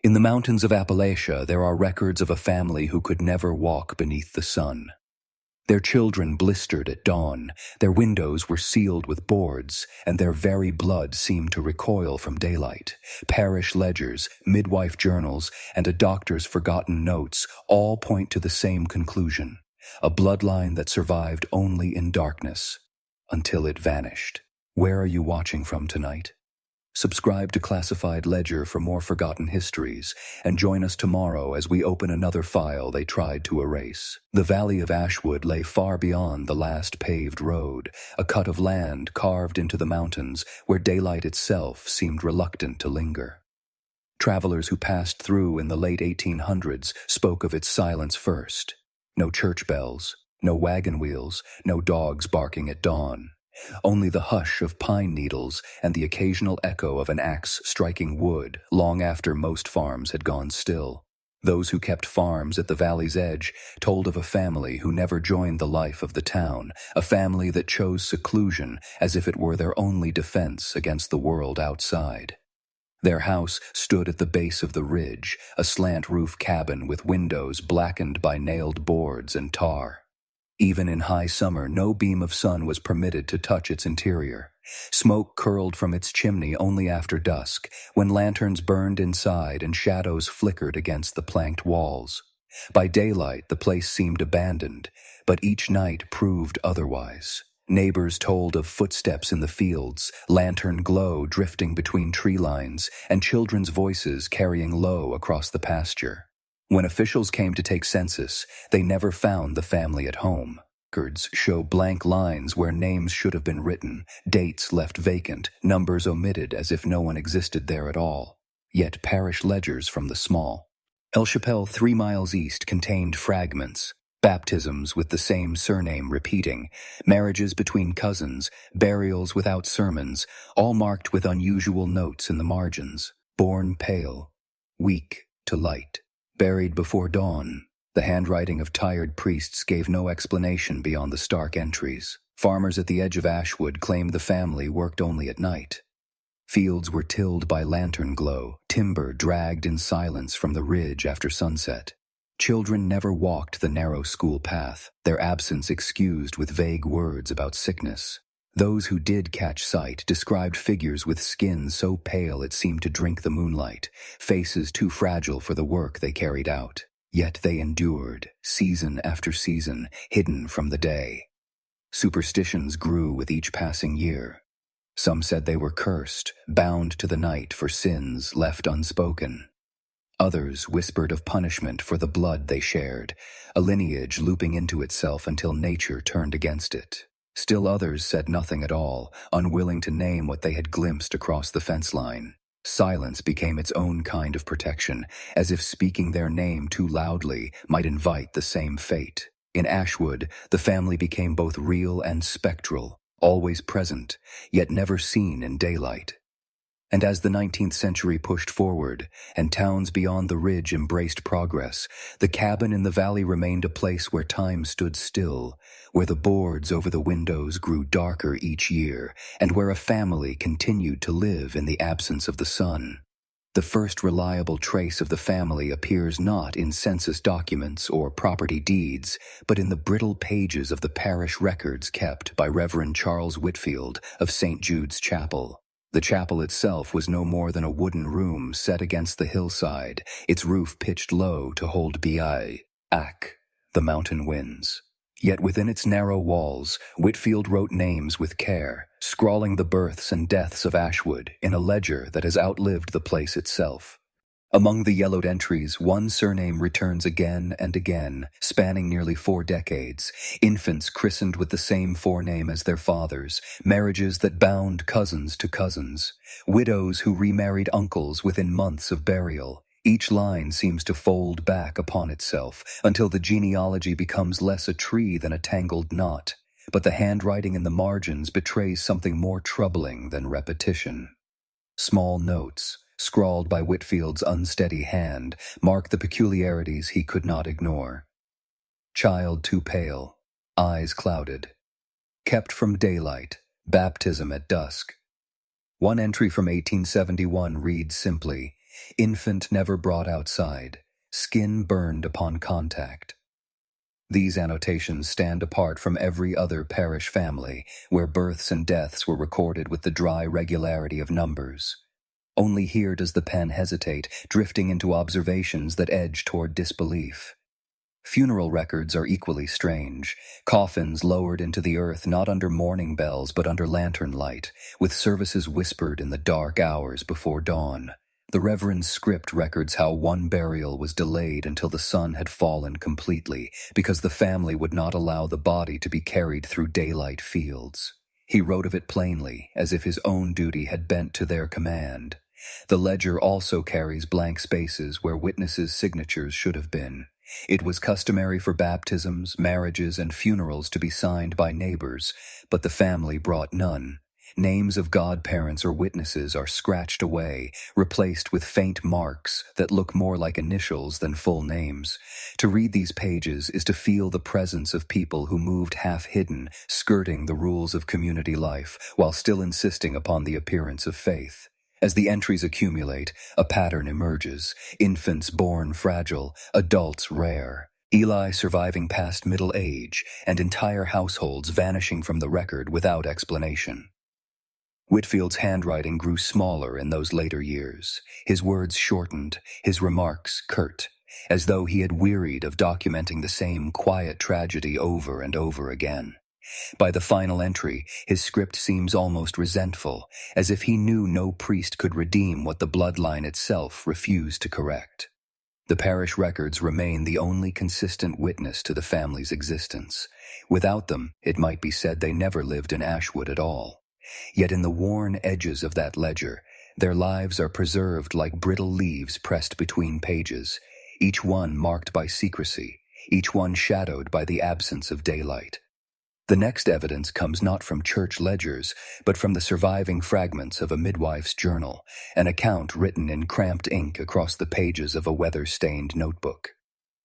In the mountains of Appalachia, there are records of a family who could never walk beneath the sun. Their children blistered at dawn, their windows were sealed with boards, and their very blood seemed to recoil from daylight. Parish ledgers, midwife journals, and a doctor's forgotten notes all point to the same conclusion: a bloodline that survived only in darkness, until it vanished. Where are you watching from tonight? Subscribe to Classified Ledger for more forgotten histories, and join us tomorrow as we open another file they tried to erase. The Valley of Ashwood lay far beyond the last paved road, a cut of land carved into the mountains where daylight itself seemed reluctant to linger. Travelers who passed through in the late 1800s spoke of its silence first. No church bells, no wagon wheels, no dogs barking at dawn. Only the hush of pine needles and the occasional echo of an axe striking wood long after most farms had gone still. Those who kept farms at the valley's edge told of a family who never joined the life of the town, a family that chose seclusion as if it were their only defense against the world outside. Their house stood at the base of the ridge, a slant-roof cabin with windows blackened by nailed boards and tar. Even in high summer, no beam of sun was permitted to touch its interior. Smoke curled from its chimney only after dusk, when lanterns burned inside and shadows flickered against the planked walls. By daylight, the place seemed abandoned, but each night proved otherwise. Neighbors told of footsteps in the fields, lantern glow drifting between tree lines, and children's voices carrying low across the pasture. When officials came to take census, they never found the family at home. Records show blank lines where names should have been written, dates left vacant, numbers omitted as if no one existed there at all. Yet parish ledgers from the small El Chapelle 3 miles east contained fragments: baptisms with the same surname repeating, marriages between cousins, burials without sermons, all marked with unusual notes in the margins. Born pale, weak to light. Buried before dawn. The handwriting of tired priests gave no explanation beyond the stark entries. Farmers at the edge of Ashwood claimed the family worked only at night. Fields were tilled by lantern glow, timber dragged in silence from the ridge after sunset. Children never walked the narrow school path, their absence excused with vague words about sickness. Those who did catch sight described figures with skin so pale it seemed to drink the moonlight, faces too fragile for the work they carried out. Yet they endured, season after season, hidden from the day. Superstitions grew with each passing year. Some said they were cursed, bound to the night for sins left unspoken. Others whispered of punishment for the blood they shared, a lineage looping into itself until nature turned against it. Still others said nothing at all, unwilling to name what they had glimpsed across the fence line. Silence became its own kind of protection, as if speaking their name too loudly might invite the same fate. In Ashwood, the family became both real and spectral, always present, yet never seen in daylight. And as the 19th century pushed forward, and towns beyond the ridge embraced progress, the cabin in the valley remained a place where time stood still, where the boards over the windows grew darker each year, and where a family continued to live in the absence of the sun. The first reliable trace of the family appears not in census documents or property deeds, but in the brittle pages of the parish records kept by Reverend Charles Whitfield of St. Jude's Chapel. The chapel itself was no more than a wooden room set against the hillside, its roof pitched low to hold Bi, Ak, the mountain winds. Yet within its narrow walls, Whitfield wrote names with care, scrawling the births and deaths of Ashwood in a ledger that has outlived the place itself. Among the yellowed entries, one surname returns again and again, spanning nearly 4 decades. Infants christened with the same forename as their fathers, marriages that bound cousins to cousins, widows who remarried uncles within months of burial. Each line seems to fold back upon itself until the genealogy becomes less a tree than a tangled knot. But the handwriting in the margins betrays something more troubling than repetition. Small notes, scrawled by Whitfield's unsteady hand, mark the peculiarities he could not ignore. Child too pale, eyes clouded. Kept from daylight, baptism at dusk. One entry from 1871 reads simply, Infant never brought outside. Skin burned upon contact. These annotations stand apart from every other parish family, where births and deaths were recorded with the dry regularity of numbers. Only here does the pen hesitate, drifting into observations that edge toward disbelief. Funeral records are equally strange, coffins lowered into the earth not under mourning bells but under lantern light, with services whispered in the dark hours before dawn. The Reverend's script records how one burial was delayed until the sun had fallen completely, because the family would not allow the body to be carried through daylight fields. He wrote of it plainly, as if his own duty had bent to their command. The ledger also carries blank spaces where witnesses' signatures should have been. It was customary for baptisms, marriages, and funerals to be signed by neighbors, but the family brought none. Names of godparents or witnesses are scratched away, replaced with faint marks that look more like initials than full names. To read these pages is to feel the presence of people who moved half-hidden, skirting the rules of community life, while still insisting upon the appearance of faith. As the entries accumulate, a pattern emerges. Infants born fragile, adults rare. Eli surviving past middle age, and entire households vanishing from the record without explanation. Whitfield's handwriting grew smaller in those later years. His words shortened, his remarks curt, as though he had wearied of documenting the same quiet tragedy over and over again. By the final entry, his script seems almost resentful, as if he knew no priest could redeem what the bloodline itself refused to correct. The parish records remain the only consistent witness to the family's existence. Without them, it might be said they never lived in Ashwood at all. Yet in the worn edges of that ledger, their lives are preserved like brittle leaves pressed between pages, each one marked by secrecy, each one shadowed by the absence of daylight. The next evidence comes not from church ledgers, but from the surviving fragments of a midwife's journal, an account written in cramped ink across the pages of a weather-stained notebook.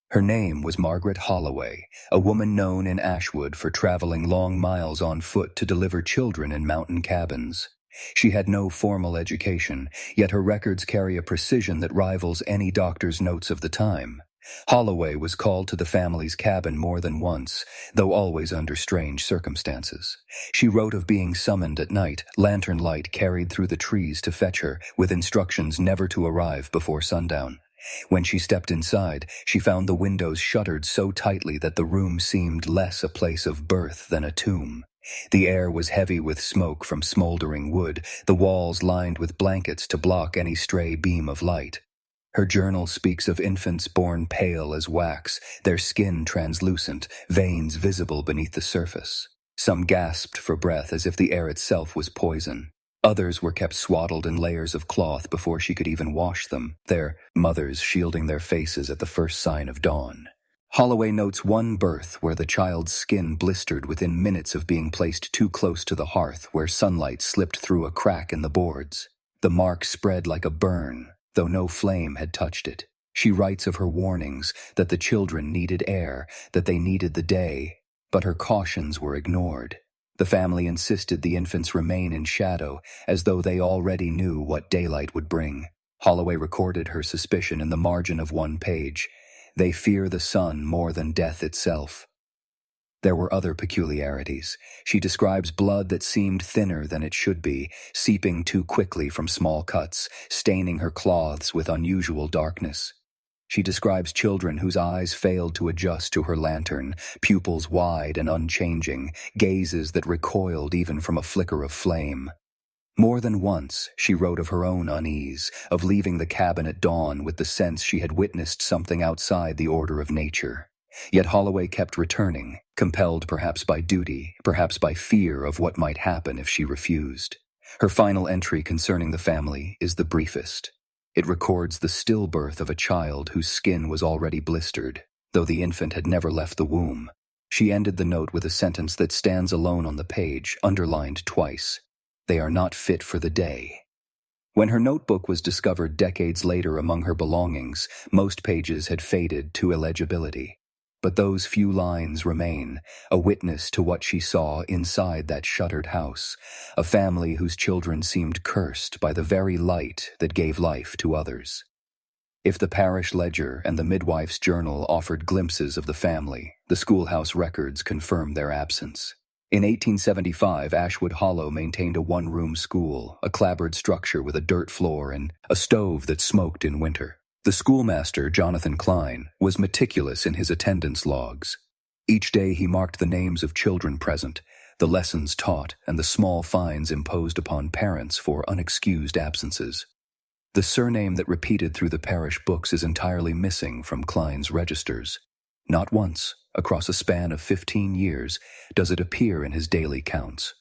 Her name was Margaret Holloway, a woman known in Ashwood for traveling long miles on foot to deliver children in mountain cabins. She had no formal education, yet her records carry a precision that rivals any doctor's notes of the time. Holloway was called to the family's cabin more than once, though always under strange circumstances. She wrote of being summoned at night, lantern light carried through the trees to fetch her, with instructions never to arrive before sundown. When she stepped inside, she found the windows shuttered so tightly that the room seemed less a place of birth than a tomb. The air was heavy with smoke from smoldering wood, the walls lined with blankets to block any stray beam of light. Her journal speaks of infants born pale as wax, their skin translucent, veins visible beneath the surface. Some gasped for breath as if the air itself was poison. Others were kept swaddled in layers of cloth before she could even wash them, their mothers shielding their faces at the first sign of dawn. Holloway notes one birth where the child's skin blistered within minutes of being placed too close to the hearth, where sunlight slipped through a crack in the boards. The mark spread like a burn, though no flame had touched it. She writes of her warnings, that the children needed air, that they needed the day, but her cautions were ignored. The family insisted the infants remain in shadow, as though they already knew what daylight would bring. Holloway recorded her suspicion in the margin of one page. They fear the sun more than death itself. There were other peculiarities. She describes blood that seemed thinner than it should be, seeping too quickly from small cuts, staining her cloths with unusual darkness. She describes children whose eyes failed to adjust to her lantern, pupils wide and unchanging, gazes that recoiled even from a flicker of flame. More than once, she wrote of her own unease, of leaving the cabin at dawn with the sense she had witnessed something outside the order of nature. Yet Holloway kept returning, compelled perhaps by duty, perhaps by fear of what might happen if she refused. Her final entry concerning the family is the briefest. It records the stillbirth of a child whose skin was already blistered, though the infant had never left the womb. She ended the note with a sentence that stands alone on the page, underlined twice. They are not fit for the day. When her notebook was discovered decades later among her belongings, most pages had faded to illegibility. But those few lines remain, a witness to what she saw inside that shuttered house, a family whose children seemed cursed by the very light that gave life to others. If the parish ledger and the midwife's journal offered glimpses of the family, the schoolhouse records confirmed their absence. In 1875, Ashwood Hollow maintained a one-room school, a clapboard structure with a dirt floor and a stove that smoked in winter. The schoolmaster, Jonathan Klein, was meticulous in his attendance logs. Each day he marked the names of children present, the lessons taught, and the small fines imposed upon parents for unexcused absences. The surname that repeated through the parish books is entirely missing from Klein's registers. Not once, across a span of 15 years, does it appear in his daily counts.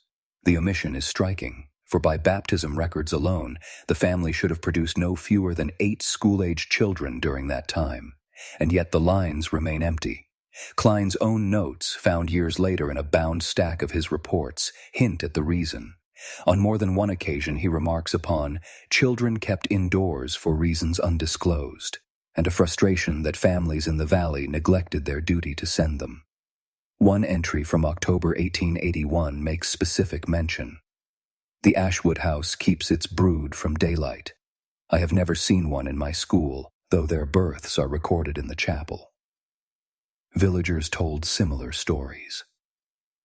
The omission is striking, for by baptism records alone, the family should have produced no fewer than 8 school-aged children during that time, and yet the lines remain empty. Klein's own notes, found years later in a bound stack of his reports, hint at the reason. On more than one occasion he remarks upon children kept indoors for reasons undisclosed, and a frustration that families in the valley neglected their duty to send them. One entry from October 1881 makes specific mention. The Ashwood house keeps its brood from daylight. I have never seen one in my school, though their births are recorded in the chapel. Villagers told similar stories.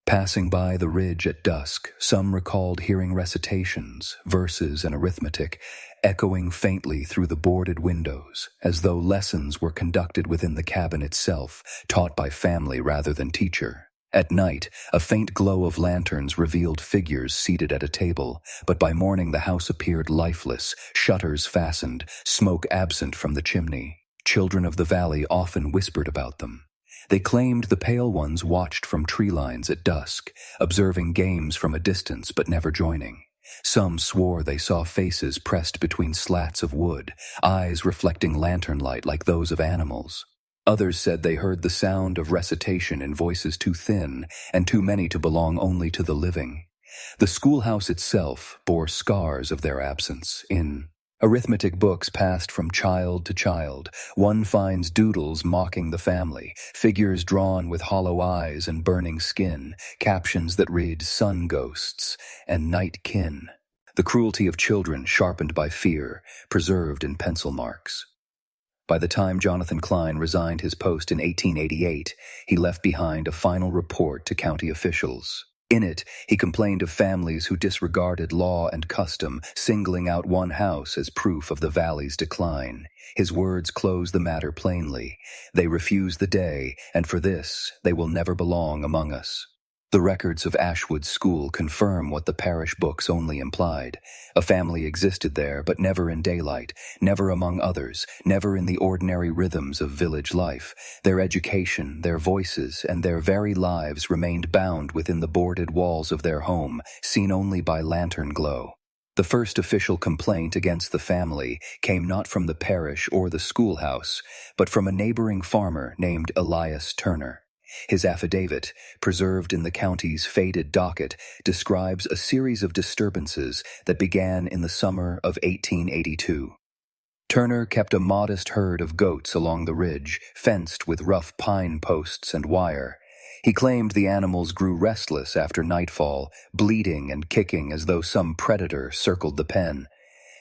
Passing by the ridge at dusk, some recalled hearing recitations, verses, and arithmetic echoing faintly through the boarded windows, as though lessons were conducted within the cabin itself, taught by family rather than teacher. At night, a faint glow of lanterns revealed figures seated at a table, but by morning the house appeared lifeless, shutters fastened, smoke absent from the chimney. Children of the valley often whispered about them. They claimed the pale ones watched from tree lines at dusk, observing games from a distance but never joining. Some swore they saw faces pressed between slats of wood, eyes reflecting lantern light like those of animals. Others said they heard the sound of recitation in voices too thin and too many to belong only to the living. The schoolhouse itself bore scars of their absence. In arithmetic books passed from child to child, one finds doodles mocking the family, figures drawn with hollow eyes and burning skin, captions that read "sun ghosts" and "night kin." The cruelty of children sharpened by fear, preserved in pencil marks. By the time Jonathan Klein resigned his post in 1888, he left behind a final report to county officials. In it, he complained of families who disregarded law and custom, singling out one house as proof of the valley's decline. His words close the matter plainly. They refuse the day, and for this, they will never belong among us. The records of Ashwood School confirm what the parish books only implied. A family existed there, but never in daylight, never among others, never in the ordinary rhythms of village life. Their education, their voices, and their very lives remained bound within the boarded walls of their home, seen only by lantern glow. The first official complaint against the family came not from the parish or the schoolhouse, but from a neighboring farmer named Elias Turner. His affidavit, preserved in the county's faded docket, describes a series of disturbances that began in the summer of 1882. Turner kept a modest herd of goats along the ridge, fenced with rough pine posts and wire. He claimed the animals grew restless after nightfall, bleating and kicking as though some predator circled the pen.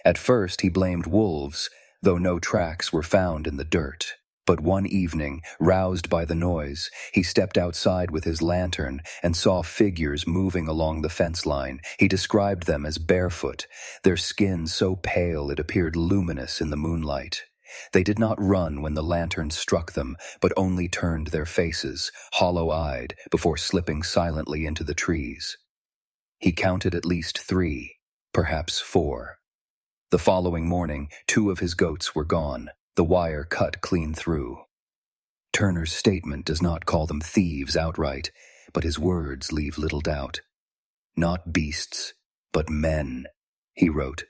At first he blamed wolves, though no tracks were found in the dirt. But one evening, roused by the noise, he stepped outside with his lantern and saw figures moving along the fence line. He described them as barefoot, their skin so pale it appeared luminous in the moonlight. They did not run when the lantern struck them, but only turned their faces, hollow-eyed, before slipping silently into the trees. He counted at least 3, perhaps 4. The following morning, 2 of his goats were gone, the wire cut clean through. Turner's statement does not call them thieves outright, but his words leave little doubt. "Not beasts, but men," he wrote.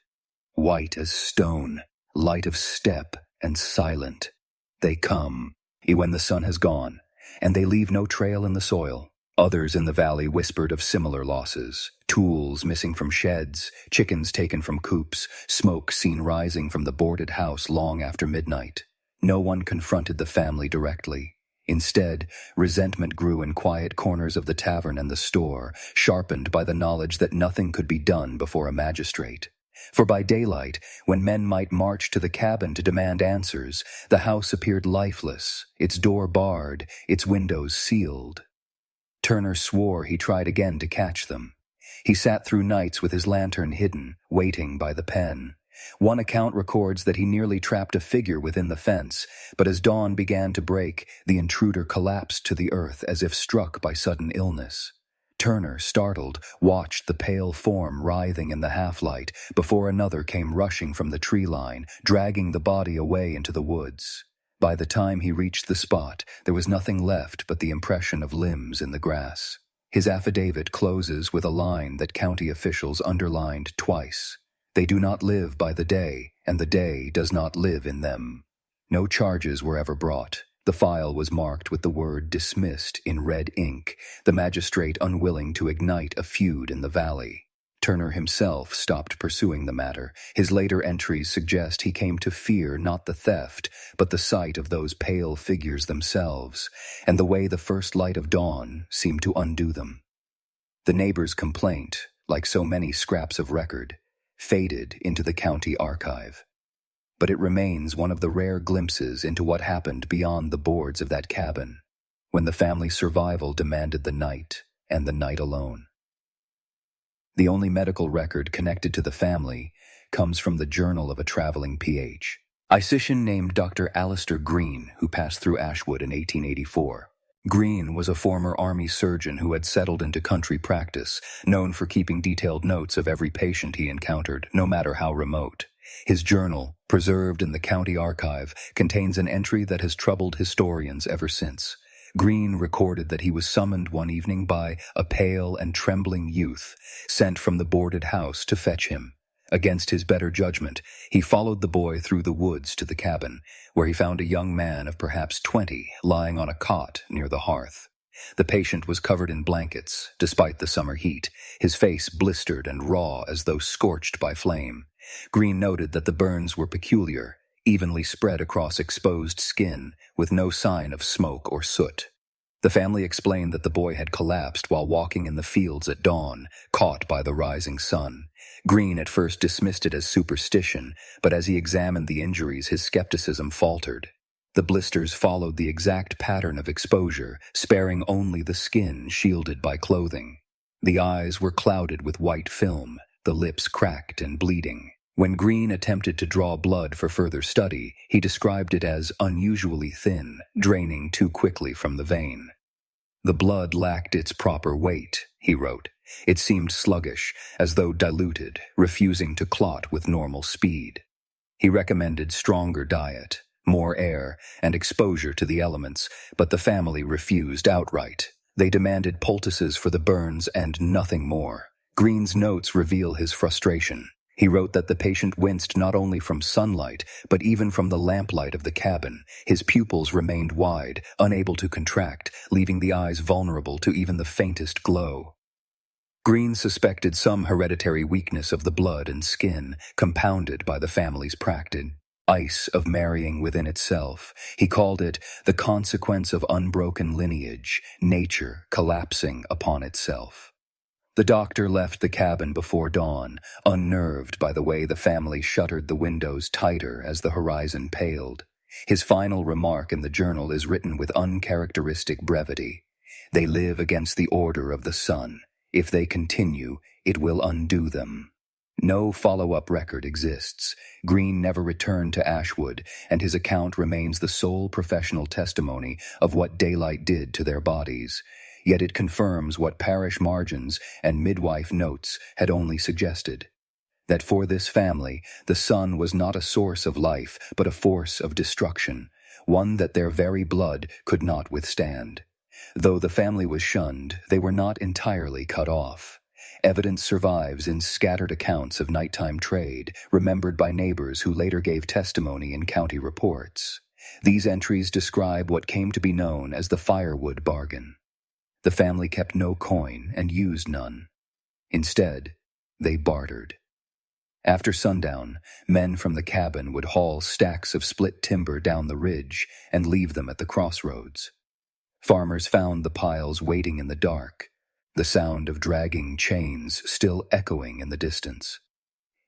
"White as stone, light of step, and silent. They come when the sun has gone, and they leave no trail in the soil." Others in the valley whispered of similar losses. Tools missing from sheds, chickens taken from coops, smoke seen rising from the boarded house long after midnight. No one confronted the family directly. Instead, resentment grew in quiet corners of the tavern and the store, sharpened by the knowledge that nothing could be done before a magistrate. For by daylight, when men might march to the cabin to demand answers, the house appeared lifeless, its door barred, its windows sealed. Turner swore he tried again to catch them. He sat through nights with his lantern hidden, waiting by the pen. One account records that he nearly trapped a figure within the fence, but as dawn began to break, the intruder collapsed to the earth as if struck by sudden illness. Turner, startled, watched the pale form writhing in the half-light before another came rushing from the tree line, dragging the body away into the woods. By the time he reached the spot, there was nothing left but the impression of limbs in the grass. His affidavit closes with a line that county officials underlined twice. They do not live by the day, and the day does not live in them. No charges were ever brought. The file was marked with the word dismissed in red ink, the magistrate unwilling to ignite a feud in the valley. Turner himself stopped pursuing the matter. His later entries suggest he came to fear not the theft, but the sight of those pale figures themselves, and the way the first light of dawn seemed to undo them. The neighbor's complaint, like so many scraps of record, faded into the county archive. But it remains one of the rare glimpses into what happened beyond the boards of that cabin, when the family's survival demanded the night, and the night alone. The only medical record connected to the family comes from the journal of a traveling PH. Physician named Dr. Alistair Green, who passed through Ashwood in 1884. Green was a former Army surgeon who had settled into country practice, known for keeping detailed notes of every patient he encountered, no matter how remote. His journal, preserved in the county archive, contains an entry that has troubled historians ever since. Green recorded that he was summoned one evening by a pale and trembling youth, sent from the boarded house to fetch him. Against his better judgment, he followed the boy through the woods to the cabin, where he found a young man of perhaps 20 lying on a cot near the hearth. The patient was covered in blankets, despite the summer heat, his face blistered and raw as though scorched by flame. Green noted that the burns were peculiar, evenly spread across exposed skin, with no sign of smoke or soot. The family explained that the boy had collapsed while walking in the fields at dawn, caught by the rising sun. Green at first dismissed it as superstition, but as he examined the injuries, his skepticism faltered. The blisters followed the exact pattern of exposure, sparing only the skin shielded by clothing. The eyes were clouded with white film, the lips cracked and bleeding. When Green attempted to draw blood for further study, he described it as unusually thin, draining too quickly from the vein. The blood lacked its proper weight, he wrote. It seemed sluggish, as though diluted, refusing to clot with normal speed. He recommended stronger diet, more air, and exposure to the elements, but the family refused outright. They demanded poultices for the burns and nothing more. Green's notes reveal his frustration. He wrote that the patient winced not only from sunlight, but even from the lamplight of the cabin. His pupils remained wide, unable to contract, leaving the eyes vulnerable to even the faintest glow. Green suspected some hereditary weakness of the blood and skin, compounded by the family's practice. Ice of marrying within itself. He called it the consequence of unbroken lineage, nature collapsing upon itself. The doctor left the cabin before dawn, unnerved by the way the family shuttered the windows tighter as the horizon paled. His final remark in the journal is written with uncharacteristic brevity. They live against the order of the sun. If they continue, it will undo them. No follow-up record exists. Green never returned to Ashwood, and his account remains the sole professional testimony of what daylight did to their bodies. Yet it confirms what parish margins and midwife notes had only suggested, that for this family, the sun was not a source of life, but a force of destruction, one that their very blood could not withstand. Though the family was shunned, they were not entirely cut off. Evidence survives in scattered accounts of nighttime trade, remembered by neighbors who later gave testimony in county reports. These entries describe what came to be known as the firewood bargain. The family kept no coin and used none. Instead, they bartered. After sundown, men from the cabin would haul stacks of split timber down the ridge and leave them at the crossroads. Farmers found the piles waiting in the dark, the sound of dragging chains still echoing in the distance.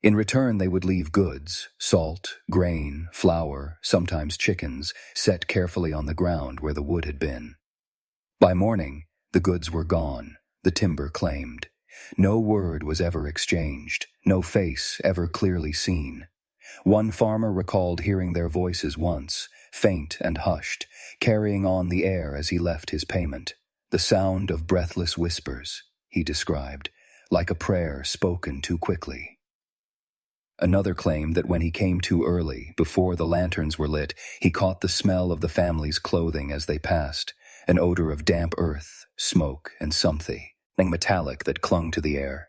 In return, they would leave goods, salt, grain, flour, sometimes chickens, set carefully on the ground where the wood had been. By morning, the goods were gone, the timber claimed. No word was ever exchanged, no face ever clearly seen. One farmer recalled hearing their voices once, faint and hushed, carrying on the air as he left his payment. The sound of breathless whispers, he described, like a prayer spoken too quickly. Another claimed that when he came too early, before the lanterns were lit, he caught the smell of the family's clothing as they passed, an odor of damp earth, smoke, and something metallic that clung to the air.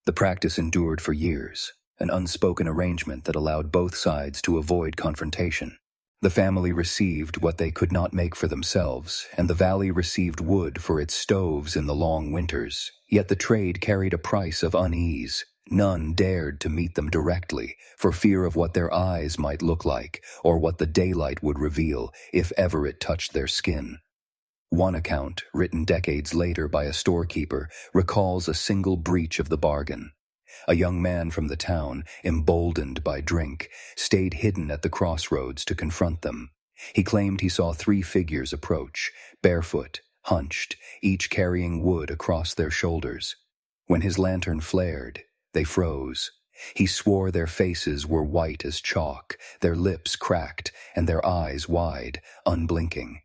The practice endured for years, an unspoken arrangement that allowed both sides to avoid confrontation. The family received what they could not make for themselves, and the valley received wood for its stoves in the long winters. Yet the trade carried a price of unease. None dared to meet them directly, for fear of what their eyes might look like, or what the daylight would reveal, if ever it touched their skin. One account, written decades later by a storekeeper, recalls a single breach of the bargain. A young man from the town, emboldened by drink, stayed hidden at the crossroads to confront them. He claimed he saw 3 figures approach, barefoot, hunched, each carrying wood across their shoulders. When his lantern flared, they froze. He swore their faces were white as chalk, their lips cracked, and their eyes wide, unblinking.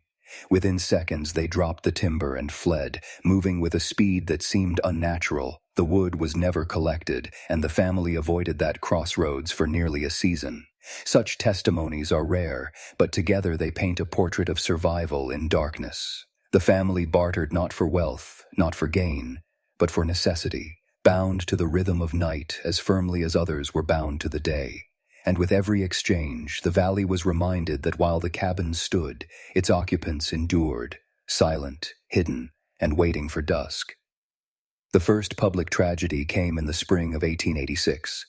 Within seconds they dropped the timber and fled, moving with a speed that seemed unnatural. The wood was never collected, and the family avoided that crossroads for nearly a season. Such testimonies are rare, but together they paint a portrait of survival in darkness. The family bartered not for wealth, not for gain, but for necessity, bound to the rhythm of night as firmly as others were bound to the day. And with every exchange, the valley was reminded that while the cabin stood, its occupants endured, silent, hidden, and waiting for dusk. The first public tragedy came in the spring of 1886.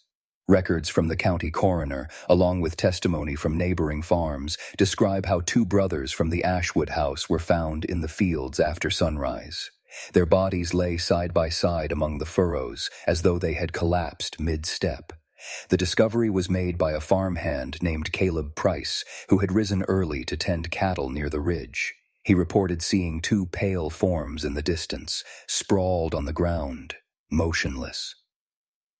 Records from the county coroner, along with testimony from neighboring farms, describe how 2 brothers from the Ashwood house were found in the fields after sunrise. Their bodies lay side by side among the furrows, as though they had collapsed mid-step. The discovery was made by a farmhand named Caleb Price, who had risen early to tend cattle near the ridge. He reported seeing 2 pale forms in the distance, sprawled on the ground, motionless.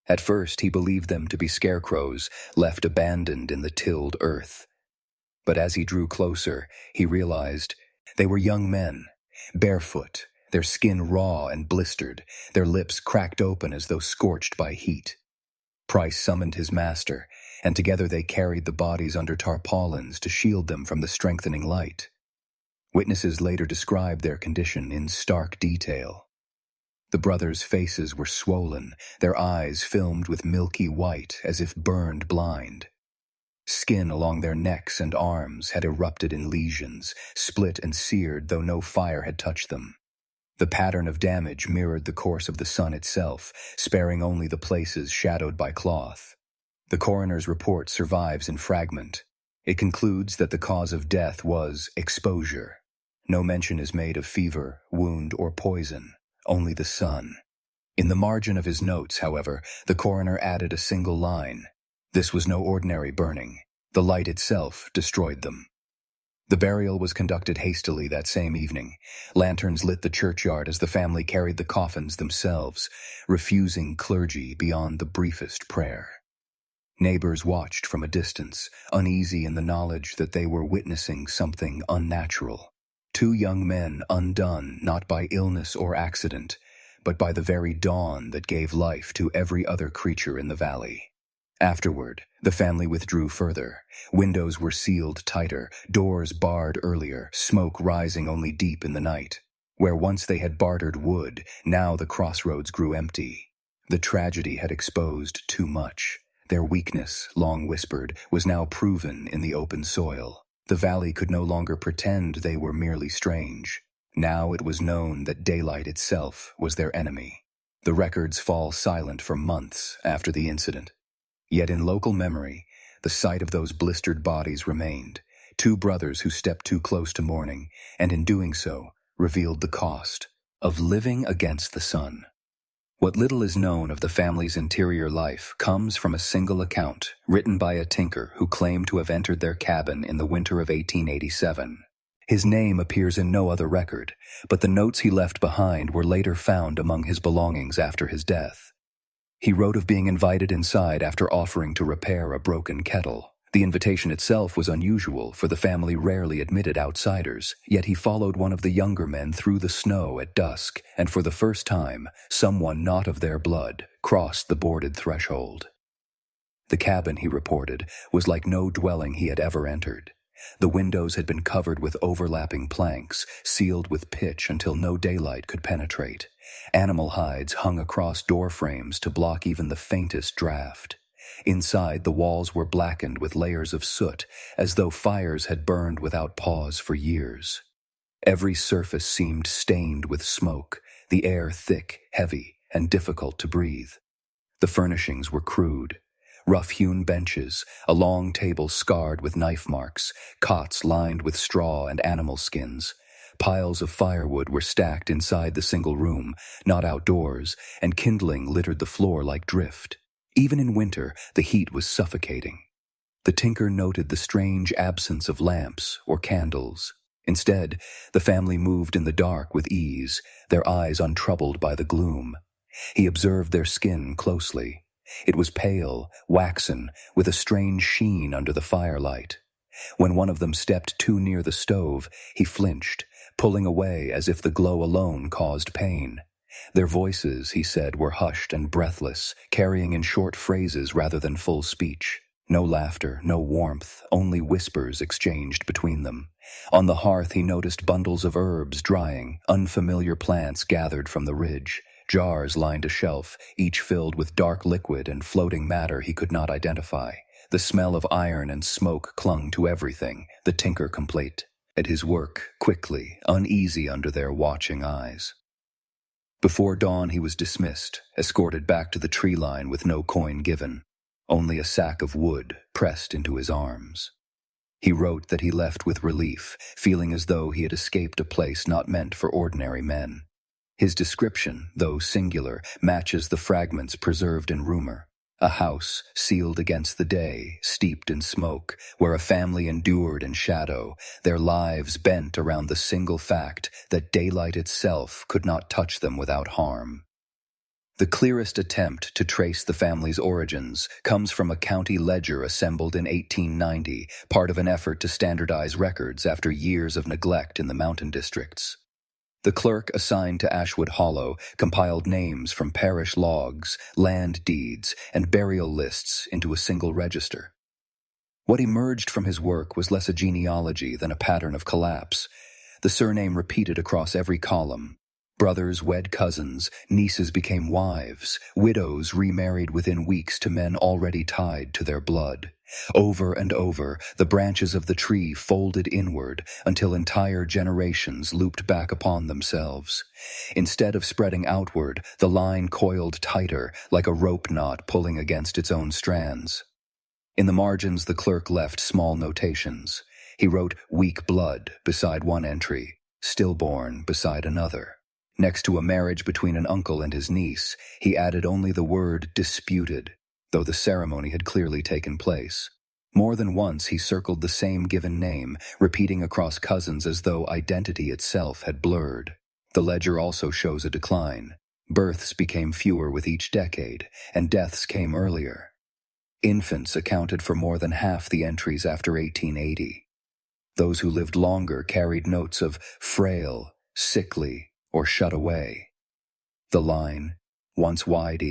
At first he believed them to be scarecrows, left abandoned in the tilled earth. But as he drew closer, he realized they were young men, barefoot, their skin raw and blistered, their lips cracked open as though scorched by heat. Price summoned his master, and together they carried the bodies under tarpaulins to shield them from the strengthening light. Witnesses later described their condition in stark detail. The brothers' faces were swollen, their eyes filmed with milky white as if burned blind. Skin along their necks and arms had erupted in lesions, split and seared though no fire had touched them. The pattern of damage mirrored the course of the sun itself, sparing only the places shadowed by cloth. The coroner's report survives in fragment. It concludes that the cause of death was exposure. No mention is made of fever, wound, or poison, only the sun. In the margin of his notes, however, the coroner added a single line. This was no ordinary burning. The light itself destroyed them. The burial was conducted hastily that same evening. Lanterns lit the churchyard as the family carried the coffins themselves, refusing clergy beyond the briefest prayer. Neighbors watched from a distance, uneasy in the knowledge that they were witnessing something unnatural. 2 young men undone not by illness or accident, but by the very dawn that gave life to every other creature in the valley. Afterward, the family withdrew further. Windows were sealed tighter, doors barred earlier, smoke rising only deep in the night. Where once they had bartered wood, now the crossroads grew empty. The tragedy had exposed too much. Their weakness, long whispered, was now proven in the open soil. The valley could no longer pretend they were merely strange. Now it was known that daylight itself was their enemy. The records fall silent for months after the incident. Yet in local memory, the sight of those blistered bodies remained, 2 brothers who stepped too close to mourning, and in doing so, revealed the cost of living against the sun. What little is known of the family's interior life comes from a single account written by a tinker who claimed to have entered their cabin in the winter of 1887. His name appears in no other record, but the notes he left behind were later found among his belongings after his death. He wrote of being invited inside after offering to repair a broken kettle. The invitation itself was unusual, for the family rarely admitted outsiders, yet he followed one of the younger men through the snow at dusk, and for the first time, someone not of their blood crossed the boarded threshold. The cabin, he reported, was like no dwelling he had ever entered. The windows had been covered with overlapping planks, sealed with pitch until no daylight could penetrate. Animal hides hung across door frames to block even the faintest draft. Inside, the walls were blackened with layers of soot, as though fires had burned without pause for years. Every surface seemed stained with smoke, the air thick, heavy, and difficult to breathe. The furnishings were crude. Rough-hewn benches, a long table scarred with knife marks, cots lined with straw and animal skins. Piles of firewood were stacked inside the single room, not outdoors, and kindling littered the floor like drift. Even in winter, the heat was suffocating. The tinker noted the strange absence of lamps or candles. Instead, the family moved in the dark with ease, their eyes untroubled by the gloom. He observed their skin closely. It was pale, waxen, with a strange sheen under the firelight. When one of them stepped too near the stove, he flinched, pulling away as if the glow alone caused pain. Their voices, he said, were hushed and breathless, carrying in short phrases rather than full speech. No laughter, no warmth, only whispers exchanged between them. On the hearth he noticed bundles of herbs drying, unfamiliar plants gathered from the ridge. Jars lined a shelf, each filled with dark liquid and floating matter he could not identify. The smell of iron and smoke clung to everything, the tinker complained. At his work, quickly, uneasy under their watching eyes. Before dawn he was dismissed, escorted back to the tree line with no coin given, only a sack of wood pressed into his arms. He wrote that he left with relief, feeling as though he had escaped a place not meant for ordinary men. His description, though singular, matches the fragments preserved in rumor. A house, sealed against the day, steeped in smoke, where a family endured in shadow, their lives bent around the single fact that daylight itself could not touch them without harm. The clearest attempt to trace the family's origins comes from a county ledger assembled in 1890, part of an effort to standardize records after years of neglect in the mountain districts. The clerk assigned to Ashwood Hollow compiled names from parish logs, land deeds, and burial lists into a single register. What emerged from his work was less a genealogy than a pattern of collapse. The surname repeated across every column. Brothers wed cousins, nieces became wives, widows remarried within weeks to men already tied to their blood. Over and over, the branches of the tree folded inward until entire generations looped back upon themselves. Instead of spreading outward, the line coiled tighter, like a rope knot pulling against its own strands. In the margins, the clerk left small notations. He wrote weak blood beside one entry, stillborn beside another. Next to a marriage between an uncle and his niece, he added only the word disputed, though the ceremony had clearly taken place. More than once he circled the same given name, repeating across cousins as though identity itself had blurred. The ledger also shows a decline. Births became fewer with each decade, and deaths came earlier. Infants accounted for more than half the entries after 1880. Those who lived longer carried notes of frail, sickly, or shut away. The line, once wide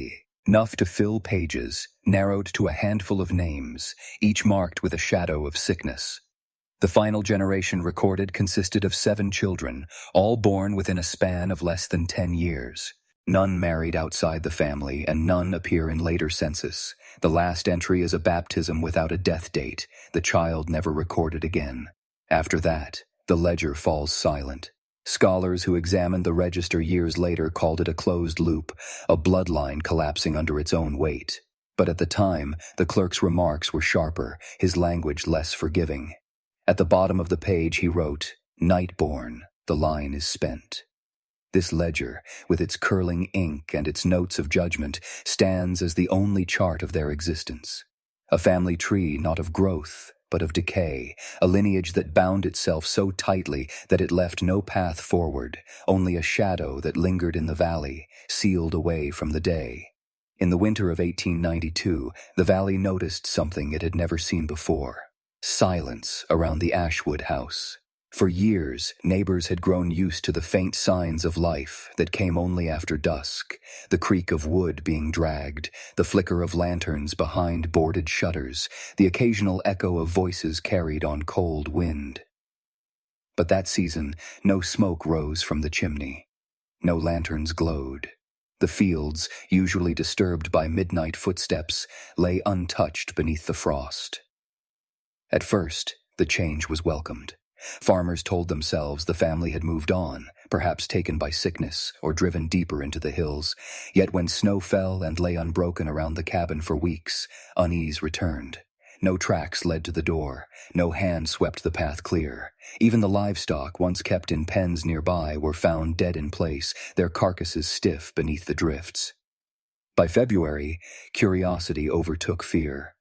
enough to fill pages, narrowed to a handful of names, each marked with a shadow of sickness. The final generation recorded consisted of 7 children, all born within a span of less than 10 years. None married outside the family, and none appear in later census. The last entry is a baptism without a death date, the child never recorded again. After that, the ledger falls silent. Scholars who examined the register years later called it a closed loop, a bloodline collapsing under its own weight. But at the time, the clerk's remarks were sharper, his language less forgiving. At the bottom of the page he wrote, "Nightborn," The line is spent. This ledger, with its curling ink and its notes of judgment, stands as the only chart of their existence. A family tree not of growth, but of decay, a lineage that bound itself so tightly that it left no path forward, only a shadow that lingered in the valley, sealed away from the day. In the winter of 1892, the valley noticed something it had never seen before: silence around the Ashwood house. For years, neighbors had grown used to the faint signs of life that came only after dusk, the creak of wood being dragged, the flicker of lanterns behind boarded shutters, the occasional echo of voices carried on cold wind. But that season, no smoke rose from the chimney. No lanterns glowed. The fields, usually disturbed by midnight footsteps, lay untouched beneath the frost. At first, the change was welcomed. Farmers told themselves the family had moved on, perhaps taken by sickness or driven deeper into the hills. Yet when snow fell and lay unbroken around the cabin for weeks, unease returned. No tracks led to the door. No hand swept the path clear. Even the livestock, once kept in pens nearby, were found dead in place, their carcasses stiff beneath the drifts. By February, curiosity overtook fear.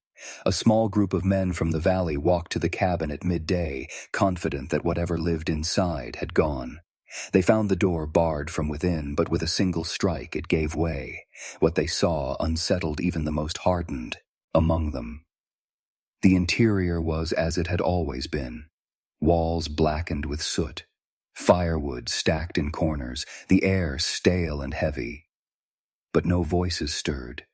A small group of men from the valley walked to the cabin at midday, confident that whatever lived inside had gone. They found the door barred from within, but with a single strike it gave way. What they saw unsettled even the most hardened among them. The interior was as it had always been. Walls blackened with soot, firewood stacked in corners, the air stale and heavy. But no voices stirred.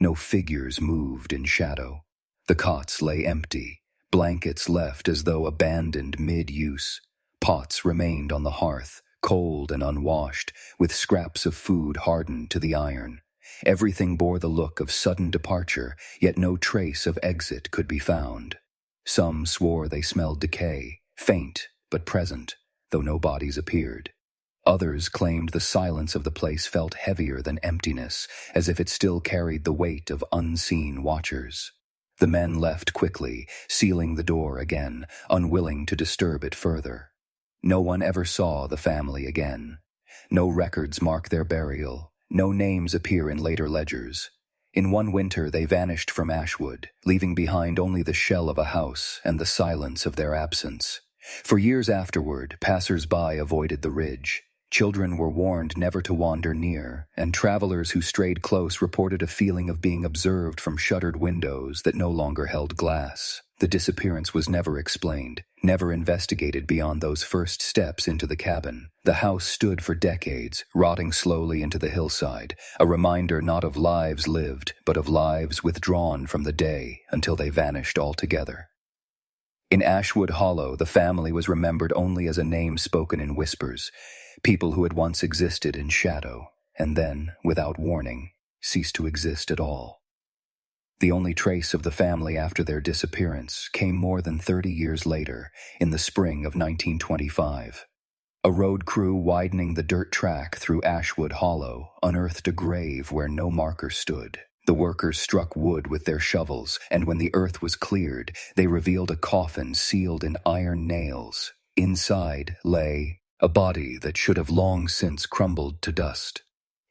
No figures moved in shadow. The cots lay empty, blankets left as though abandoned mid-use. Pots remained on the hearth, cold and unwashed, with scraps of food hardened to the iron. Everything bore the look of sudden departure, yet no trace of exit could be found. Some swore they smelled decay, faint but present, though no bodies appeared. Others claimed the silence of the place felt heavier than emptiness, as if it still carried the weight of unseen watchers. The men left quickly, sealing the door again, unwilling to disturb it further. No one ever saw the family again. No records mark their burial. No names appear in later ledgers. In one winter they vanished from Ashwood, leaving behind only the shell of a house and the silence of their absence. For years afterward, passers-by avoided the ridge. Children were warned never to wander near, and travelers who strayed close reported a feeling of being observed from shuttered windows that no longer held glass. The disappearance was never explained, never investigated beyond those first steps into the cabin. The house stood for decades, rotting slowly into the hillside, a reminder not of lives lived, but of lives withdrawn from the day until they vanished altogether. In Ashwood Hollow, the family was remembered only as a name spoken in whispers. People who had once existed in shadow, and then, without warning, ceased to exist at all. The only trace of the family after their disappearance came more than 30 years later, in the spring of 1925. A road crew widening the dirt track through Ashwood Hollow unearthed a grave where no marker stood. The workers struck wood with their shovels, and when the earth was cleared, they revealed a coffin sealed in iron nails. Inside lay a body that should have long since crumbled to dust.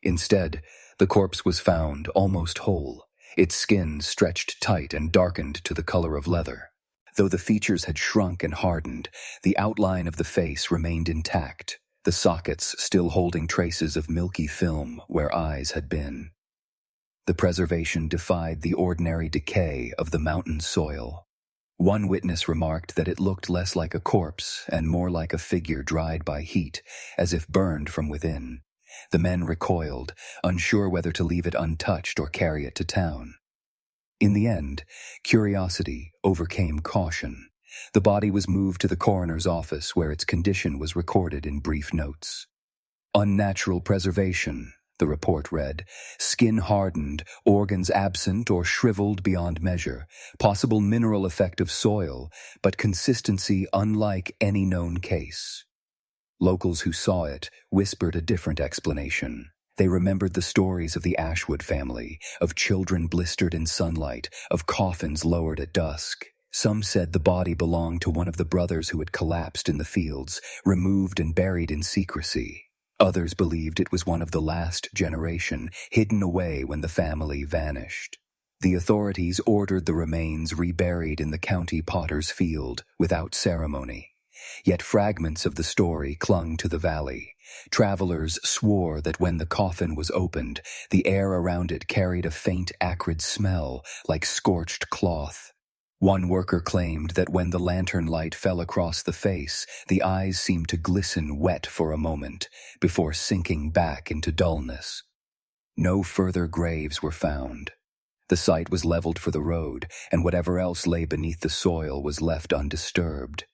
Instead, the corpse was found almost whole, its skin stretched tight and darkened to the color of leather. Though the features had shrunk and hardened, the outline of the face remained intact, the sockets still holding traces of milky film where eyes had been. The preservation defied the ordinary decay of the mountain soil. One witness remarked that it looked less like a corpse and more like a figure dried by heat, as if burned from within. The men recoiled, unsure whether to leave it untouched or carry it to town. In the end, curiosity overcame caution. The body was moved to the coroner's office, where its condition was recorded in brief notes. Unnatural preservation, the report read, skin hardened, organs absent or shriveled beyond measure, possible mineral effect of soil, but consistency unlike any known case. Locals who saw it whispered a different explanation. They remembered the stories of the Ashwood family, of children blistered in sunlight, of coffins lowered at dusk. Some said the body belonged to one of the brothers who had collapsed in the fields, removed and buried in secrecy. Others believed it was one of the last generation, hidden away when the family vanished. The authorities ordered the remains reburied in the county potter's field without ceremony. Yet fragments of the story clung to the valley. Travelers swore that when the coffin was opened, the air around it carried a faint, acrid smell like scorched cloth. One worker claimed that when the lantern light fell across the face, the eyes seemed to glisten wet for a moment before sinking back into dullness. No further graves were found. The site was leveled for the road, and whatever else lay beneath the soil was left undisturbed.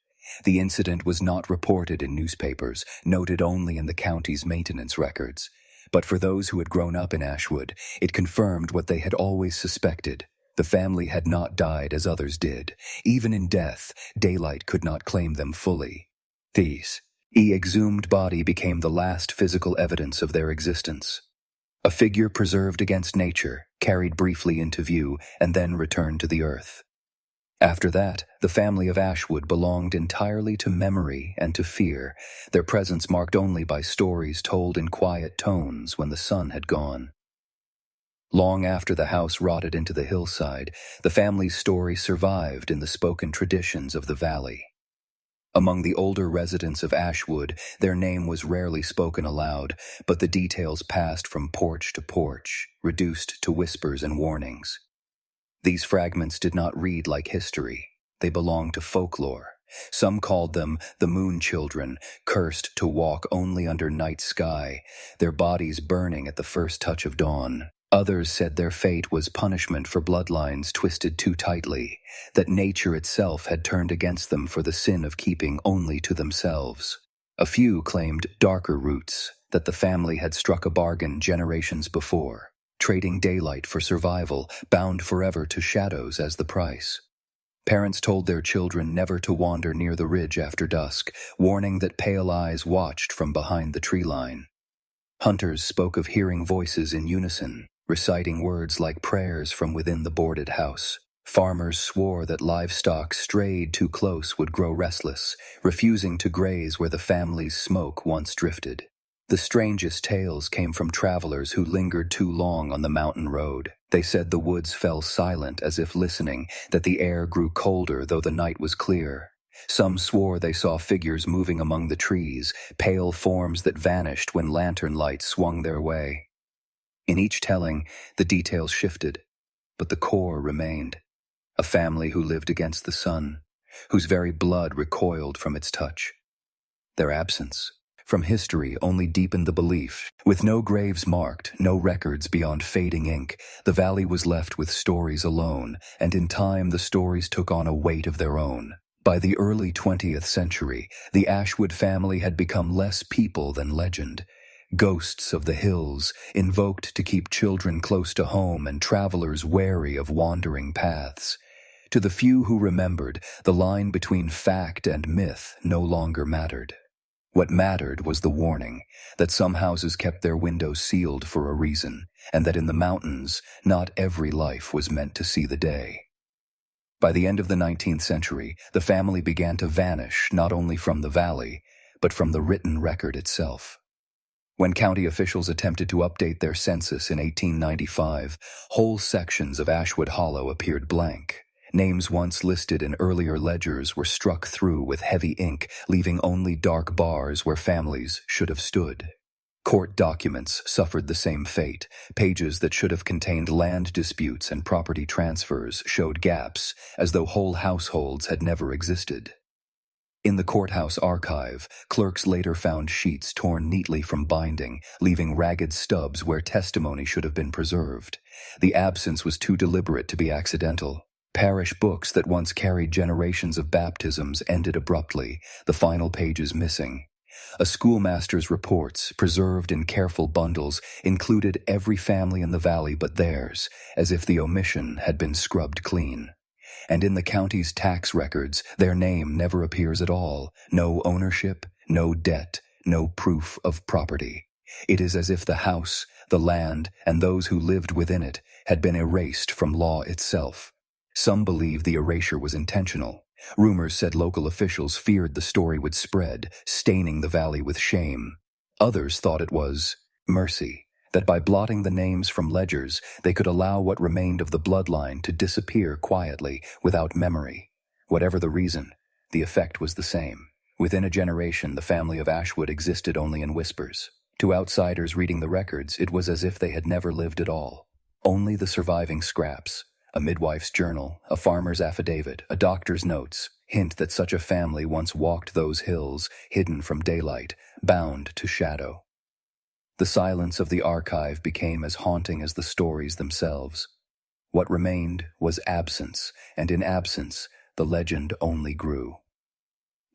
The incident was not reported in newspapers, noted only in the county's maintenance records. But for those who had grown up in Ashwood, it confirmed what they had always suspected. The family had not died as others did. Even in death, daylight could not claim them fully. The exhumed body became the last physical evidence of their existence. A figure preserved against nature, carried briefly into view, and then returned to the earth. After that, the family of Ashwood belonged entirely to memory and to fear, their presence marked only by stories told in quiet tones when the sun had gone. Long after the house rotted into the hillside, the family's story survived in the spoken traditions of the valley. Among the older residents of Ashwood, their name was rarely spoken aloud, but the details passed from porch to porch, reduced to whispers and warnings. These fragments did not read like history. They belonged to folklore. Some called them the Moon Children, cursed to walk only under night sky, their bodies burning at the first touch of dawn. Others said their fate was punishment for bloodlines twisted too tightly, that nature itself had turned against them for the sin of keeping only to themselves. A few claimed darker roots, that the family had struck a bargain generations before, trading daylight for survival, bound forever to shadows as the price. Parents told their children never to wander near the ridge after dusk, warning that pale eyes watched from behind the tree line. Hunters spoke of hearing voices in unison, reciting words like prayers from within the boarded house. Farmers swore that livestock strayed too close would grow restless, refusing to graze where the family's smoke once drifted. The strangest tales came from travelers who lingered too long on the mountain road. They said the woods fell silent as if listening, that the air grew colder though the night was clear. Some swore they saw figures moving among the trees, pale forms that vanished when lantern lights swung their way. In each telling, the details shifted, but the core remained. A family who lived against the sun, whose very blood recoiled from its touch. Their absence from history only deepened the belief. With no graves marked, no records beyond fading ink, the valley was left with stories alone, and in time the stories took on a weight of their own. By the early 20th century, the Ashwood family had become less people than legend. Ghosts of the hills, invoked to keep children close to home and travelers wary of wandering paths. To the few who remembered, the line between fact and myth no longer mattered. What mattered was the warning that some houses kept their windows sealed for a reason, and that in the mountains, not every life was meant to see the day. By the end of the 19th century, the family began to vanish not only from the valley, but from the written record itself. When county officials attempted to update their census in 1895, whole sections of Ashwood Hollow appeared blank. Names once listed in earlier ledgers were struck through with heavy ink, leaving only dark bars where families should have stood. Court documents suffered the same fate. Pages that should have contained land disputes and property transfers showed gaps, as though whole households had never existed. In the courthouse archive, clerks later found sheets torn neatly from binding, leaving ragged stubs where testimony should have been preserved. The absence was too deliberate to be accidental. Parish books that once carried generations of baptisms ended abruptly, the final pages missing. A schoolmaster's reports, preserved in careful bundles, included every family in the valley but theirs, as if the omission had been scrubbed clean. And in the county's tax records, their name never appears at all. No ownership, no debt, no proof of property. It is as if the house, the land, and those who lived within it had been erased from law itself. Some believed the erasure was intentional. Rumors said local officials feared the story would spread, staining the valley with shame. Others thought it was mercy, that by blotting the names from ledgers, they could allow what remained of the bloodline to disappear quietly, without memory. Whatever the reason, the effect was the same. Within a generation, the family of Ashwood existed only in whispers. To outsiders reading the records, it was as if they had never lived at all. Only the surviving scraps, a midwife's journal, a farmer's affidavit, a doctor's notes, hint that such a family once walked those hills, hidden from daylight, bound to shadow. The silence of the archive became as haunting as the stories themselves. What remained was absence, and in absence, the legend only grew.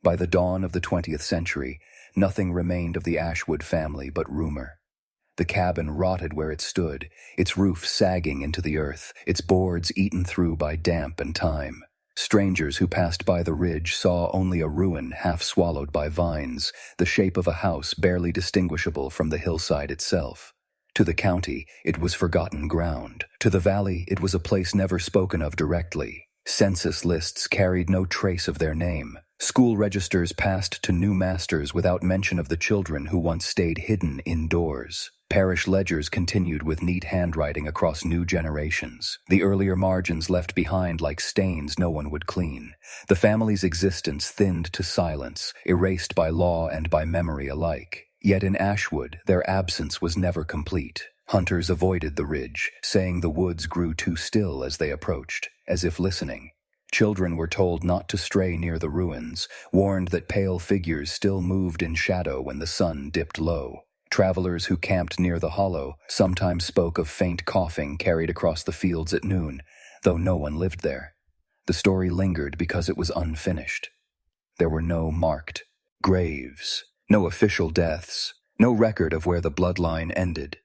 By the dawn of the 20th century, nothing remained of the Ashwood family but rumor. The cabin rotted where it stood, its roof sagging into the earth, its boards eaten through by damp and time. Strangers who passed by the ridge saw only a ruin half swallowed by vines, the shape of a house barely distinguishable from the hillside itself. To the county, it was forgotten ground. To the valley, it was a place never spoken of directly. Census lists carried no trace of their name. School registers passed to new masters without mention of the children who once stayed hidden indoors. Parish ledgers continued with neat handwriting across new generations. The earlier margins left behind like stains no one would clean. The family's existence thinned to silence, erased by law and by memory alike. Yet in Ashwood, their absence was never complete. Hunters avoided the ridge, saying the woods grew too still as they approached, as if listening. Children were told not to stray near the ruins, warned that pale figures still moved in shadow when the sun dipped low. Travelers who camped near the hollow sometimes spoke of faint coughing carried across the fields at noon, though no one lived there. The story lingered because it was unfinished. There were no marked graves, no official deaths, no record of where the bloodline ended.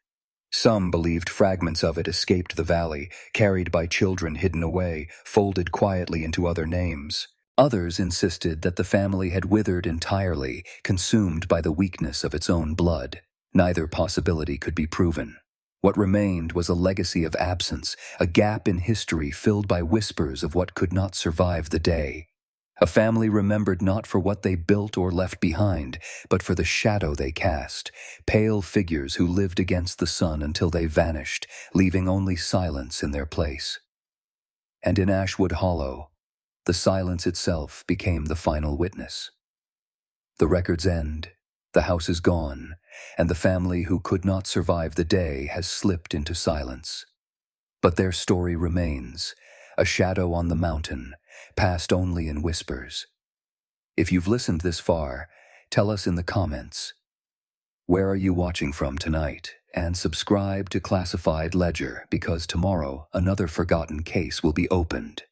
Some believed fragments of it escaped the valley, carried by children hidden away, folded quietly into other names. Others insisted that the family had withered entirely, consumed by the weakness of its own blood. Neither possibility could be proven. What remained was a legacy of absence, a gap in history filled by whispers of what could not survive the day. A family remembered not for what they built or left behind, but for the shadow they cast, pale figures who lived against the sun until they vanished, leaving only silence in their place. And in Ashwood Hollow, the silence itself became the final witness. The records end, the house is gone, and the family who could not survive the day has slipped into silence. But their story remains, a shadow on the mountain, passed only in whispers. If you've listened this far, tell us in the comments. Where are you watching from tonight? And subscribe to Classified Ledger, because tomorrow another forgotten case will be opened.